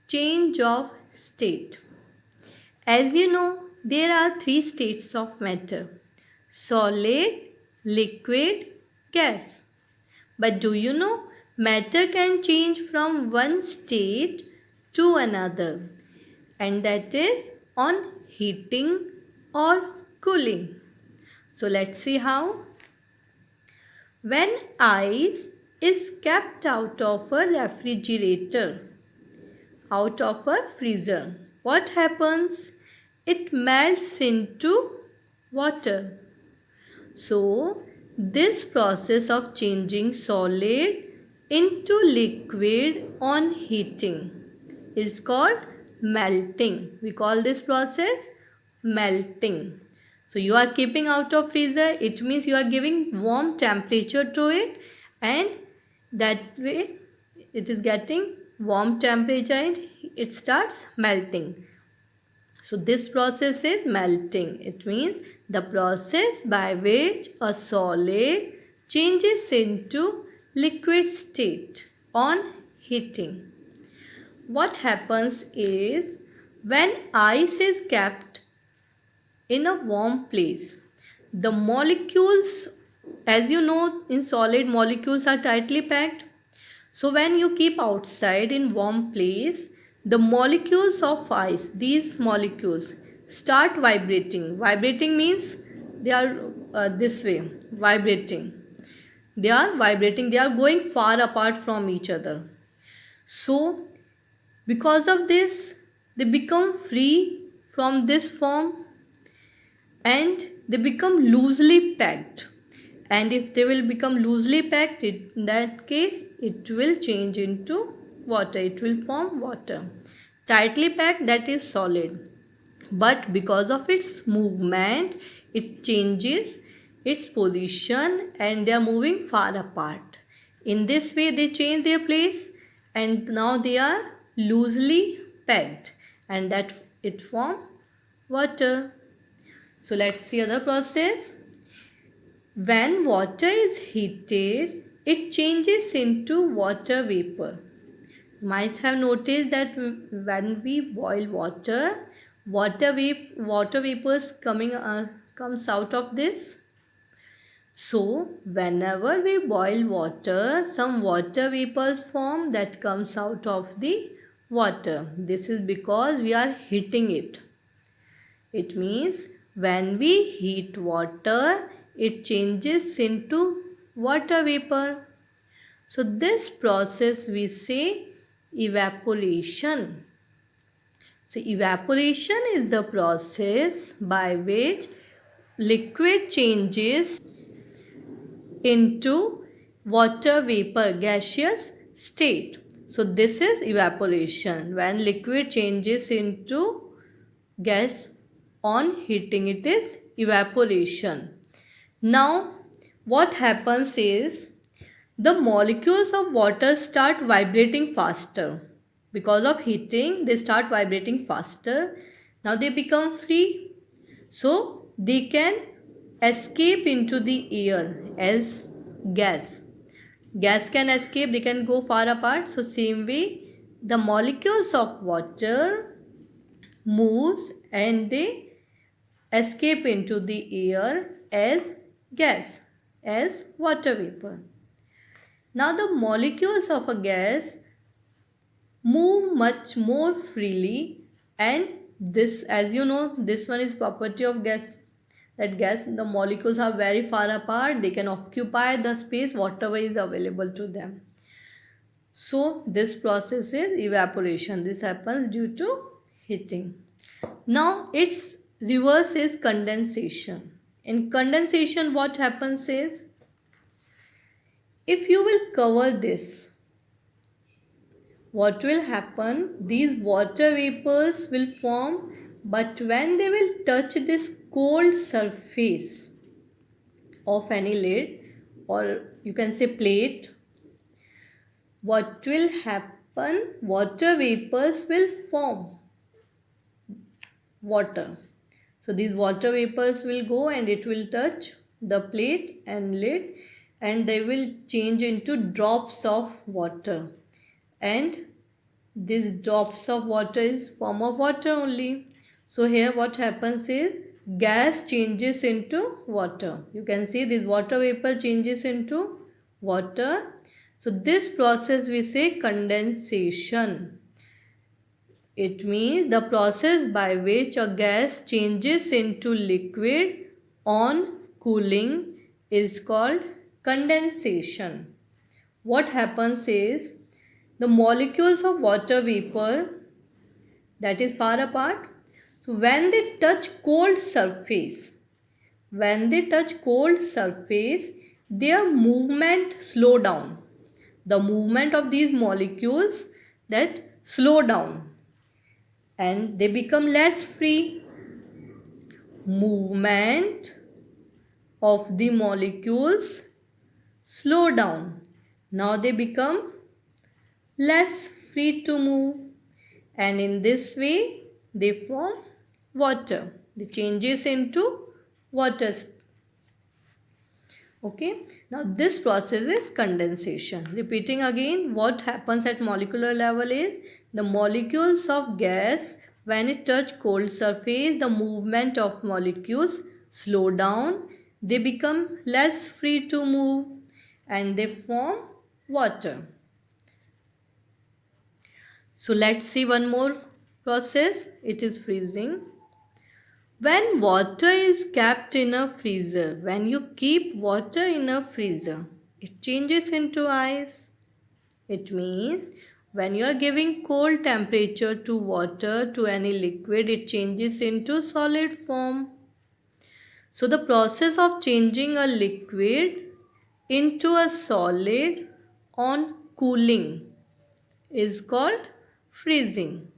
Change of state. As you know, there are three states of matter: solid, liquid, gas. But do you know matter can change from one state to another, and that is on heating or cooling. So let's see how. When ice is kept out of a refrigerator, out of a freezer, what happens? It melts into water. So, this process of changing solid into liquid on heating is called melting. We call this process melting. So, you are keeping out of freezer, it means you are giving warm temperature to it, and that way it is getting warm temperature and it starts melting. So this process is melting. It means the process by which a solid changes into liquid state on heating. What happens is when ice is kept in a warm place, the molecules, as you know, in solid molecules are tightly packed. So when you keep outside in warm place, the molecules of ice, these molecules start vibrating. Vibrating means they are this way, vibrating. They are vibrating, they are going far apart from each other. So because of this, they become free from this form and they become loosely packed. And if they will become loosely packed, in that case it will change into water, it will form water. Tightly packed, that is solid, but because of its movement it changes its position and they are moving far apart. In this way they change their place and now they are loosely packed, and that it form water. So let's see other process. When water is heated, it changes into water vapor. You might have noticed that when we boil water, water vapors comes out of this. So whenever we boil water, some water vapors form that comes out of the water. This is because we are heating it. It means when we heat water, it changes into water vapor. So this process we say evaporation. So evaporation is the process by which liquid changes into water vapor, gaseous state. So this is evaporation. When liquid changes into gas on heating, it is evaporation. Now what happens is the molecules of water start vibrating faster. Because of heating, they start vibrating faster. Now they become free. So they can escape into the air as gas. Gas can escape, they can go far apart. So same way, the molecules of water moves and they escape into the air as gas, as water vapor. Now the molecules of a gas move much more freely, and this, as you know, this one is property of gas, that gas, the molecules are very far apart, they can occupy the space whatever is available to them. So this process is evaporation. This happens due to heating. Now its reverse is condensation. In condensation what happens is, if you will cover this, what will happen? These water vapors will form, but when they will touch this cold surface of any lid, or you can say plate, what will happen? Water vapors will form water. So these water vapors will go and it will touch the plate and lid, and they will change into drops of water, and These drops of water is form of water only. So here what happens is gas changes into water. You can see this water vapor changes into water. So this process we say condensation. It means the process by which a gas changes into liquid on cooling is called condensation. What happens is the molecules of water vapor that is far apart. So when they touch cold surface, their movement slow down. The movement of these molecules that slow down and they become less free. Movement of the molecules slow down. Now they become less free to move, and in this way they form water. They changes into water. Okay, now this process is condensation. Repeating again, what happens at molecular level is the molecules of gas, when it touch cold surface, the movement of molecules slow down, they become less free to move and they form water. So let's see one more process. It is freezing. When water is kept in a freezer, when you keep water in a freezer, it changes into ice. It means when you are giving cold temperature to water, to any liquid, it changes into solid form. So the process of changing a liquid into a solid on cooling is called freezing.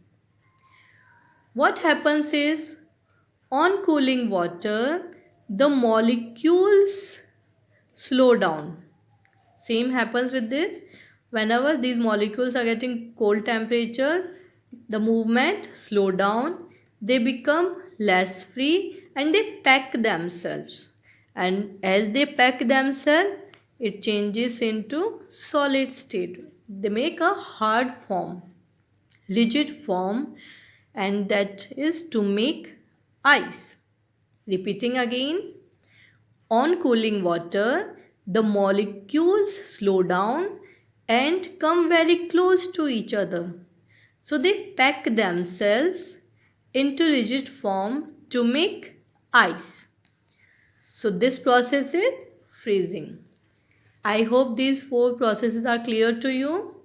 What happens is, on cooling water, the molecules slow down. Same happens with this. Whenever these molecules are getting cold temperature, the movement slow down, they become less free and they pack themselves. And as they pack themselves, it changes into solid state. They make a hard form, rigid form, and that is to make ice. Repeating again, on cooling water, the molecules slow down and come very close to each other. So they pack themselves into rigid form to make ice. So this process is freezing. I hope these four processes are clear to you.